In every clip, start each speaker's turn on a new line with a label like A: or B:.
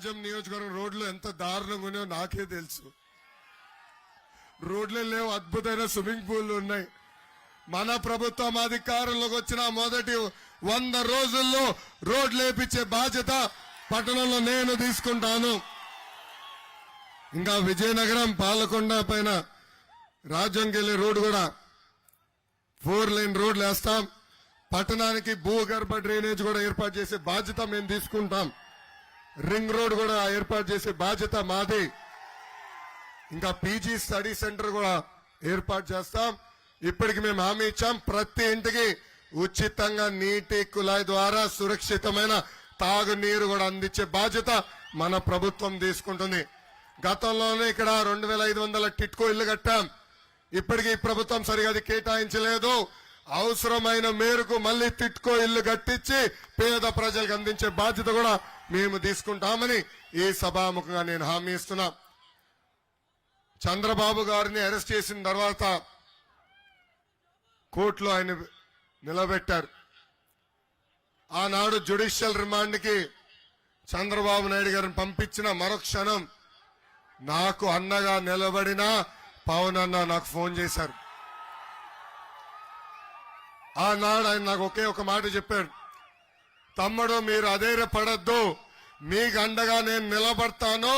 A: రాజం నియోజకవర్గం రోడ్లు ఎంత దారుణంగా ఉన్నాయో నాకే తెలుసు. రోడ్లే లేవు, అద్భుతమైన స్విమ్మింగ్ పూల్ ఉన్నాయి. మన ప్రభుత్వం అధికారంలోకి వచ్చిన మొదటి 100 రోజుల్లో రోడ్లు వేపించే బాధ్యత పట్టణంలో నేను తీసుకుంటాను. ఇంకా విజయనగరం పాలకొండ పైన రాజ్యంకెళ్లే రోడ్డు కూడా 4 లైన్ రోడ్లు వేస్తాం. పట్టణానికి భూగర్భ డ్రైనేజ్ కూడా ఏర్పాటు చేసే బాధ్యత మేము తీసుకుంటాం. రింగ్ రోడ్ కూడా ఏర్పాటు చేసే బాధ్యత మాది. ఇంకా పీజీ స్టడీ సెంటర్ కూడా ఏర్పాటు చేస్తాం. ఇప్పటికి మేము హామీ ఇచ్చాం, ప్రతి ఇంటికి ఉచితంగా నీటి కుళాయి ద్వారా సురక్షితమైన తాగునీరు కూడా అందించే బాధ్యత మన ప్రభుత్వం తీసుకుంటుంది. గతంలోనే ఇక్కడ 2500 టిట్కో ఇల్లు కట్టాం. ఇప్పటికీ ప్రభుత్వం సరిగా అది కేటాయించలేదు. అవసరమైన మేరకు మళ్లీ టిట్కో ఇల్లు కట్టించి పేద ప్రజలకు అందించే బాధ్యత కూడా మేము తీసుకుంటామని ఈ సభాముఖంగా నేను హామీ ఇస్తున్నా. చంద్రబాబు గారిని అరెస్ట్ చేసిన తర్వాత కోర్టులో ఆయన నిలబెట్టారు. ఆనాడు జ్యుడిషియల్ రిమాండ్ కి చంద్రబాబు నాయుడు గారిని పంపించిన మరుక్షణం నాకు అన్నగా నిలబడిన పవన్ అన్న నాకు ఫోన్ చేశారు. ఆనాడు ఆయన నాకు ఒకే ఒక మాట చెప్పాడు, తమ్ముడు మీరు అధైర్యపడద్దు, మీకు అండగా నేను నిలబడతాను,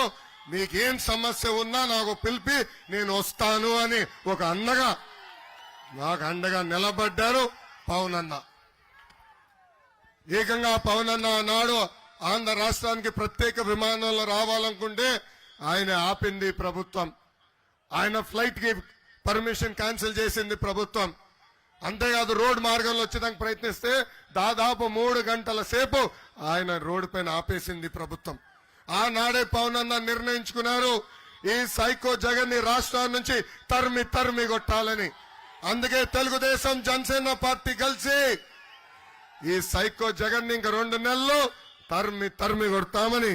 A: మీకేం సమస్య ఉన్నా నాకు పిలిపి నేను వస్తాను అని ఒక అన్నగా నాకు అండగా నిలబడ్డారు పవన్ అన్న. ఏకంగా పవన్ అన్న నాడు ఆంధ్ర రాష్ట్రానికి ప్రత్యేక విమానంలో రావాలనుకుంటే ఆయన ఆపింది ప్రభుత్వం. ఆయన ఫ్లైట్ కి పర్మిషన్ క్యాన్సిల్ చేసింది ప్రభుత్వం. అంతేకాదు రోడ్ మార్గంలో వచ్చేదానికి ప్రయత్నిస్తే దాదాపు 3 గంటల సేపు ఆయన రోడ్డు పైన ఆపేసింది ప్రభుత్వం. ఆనాడే పవన్ అన్న నిర్ణయించుకున్నారు, ఈ సైకో జగన్ ని రాష్ట్రాల నుంచి తరిమి కొట్టాలని. అందుకే తెలుగుదేశం జనసేన పార్టీ కలిసి ఈ సైకో జగన్ ని ఇంక 2 నెలలు తరిమి కొడతామని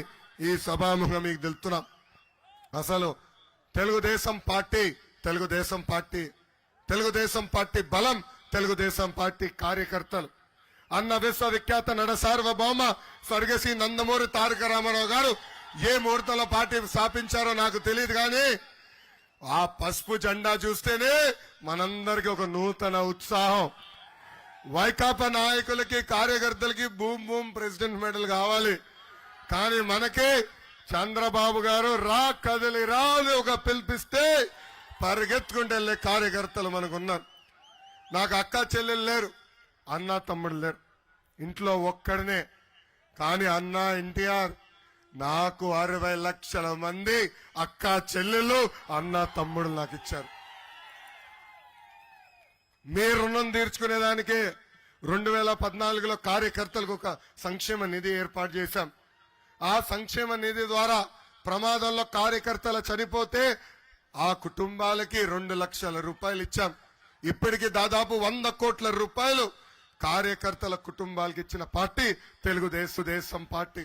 A: ఈ సభాముఖంగా మీకు తెలుపుతున్నాం. అసలు తెలుగుదేశం పార్టీ బలం తెలుగుదేశం పార్టీ కార్యకర్తలు. అన్న విశ్వవిఖ్యాత నడ సార్వభౌమ స్వర్గశ్రీ నందమూరి తారక రామారావు గారు ఏ ముహూర్తంలో పార్టీ స్థాపించారో నాకు తెలియదు, కానీ ఆ పసుపు జెండా చూస్తేనే మనందరికీ ఒక నూతన ఉత్సాహం. వైకాపా నాయకులకి కార్యకర్తలకి బూమ్ ప్రెసిడెంట్ మెడల్ కావాలి, కానీ మనకి చంద్రబాబు గారు రా కదిలి రాని ఒక పిలిపిస్తే పరిగెత్తుకుంటూ వెళ్లే కార్యకర్తలు మనకున్నారు. నాకు అక్క చెల్లెలు లేరు, అన్న తమ్ముడు లేరు, ఇంట్లో ఒక్కడనే. కానీ అన్న ఎన్టీఆర్ నాకు 60 లక్షల మంది అక్క చెల్లెలు అన్న తమ్ముడు నాకు ఇచ్చారు. మీ రుణం తీర్చుకునేదానికి 2014లో కార్యకర్తలకు ఒక సంక్షేమ నిధి ఏర్పాటు చేశాం. ఆ సంక్షేమ నిధి ద్వారా ప్రమాదంలో కార్యకర్తలు చనిపోతే ఆ కుటుంబాలకి 2 లక్షల రూపాయలు ఇచ్చాం. ఇప్పటికి దాదాపు 100 కోట్ల రూపాయలు కార్యకర్తల కుటుంబాలకు ఇచ్చిన పార్టీ తెలుగుదేశం పార్టీ.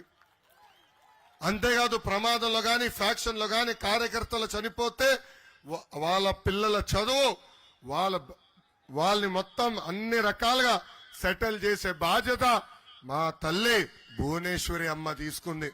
A: అంతేకాదు ప్రమాదంలో గాని ఫ్యాక్షన్ లో గాని కార్యకర్తలు చనిపోతే వాళ్ళ పిల్లల చదువు వాళ్ళని మొత్తం అన్ని రకాలుగా సెటిల్ చేసే బాధ్యత మా తల్లి భువనేశ్వరి అమ్మ తీసుకుంది.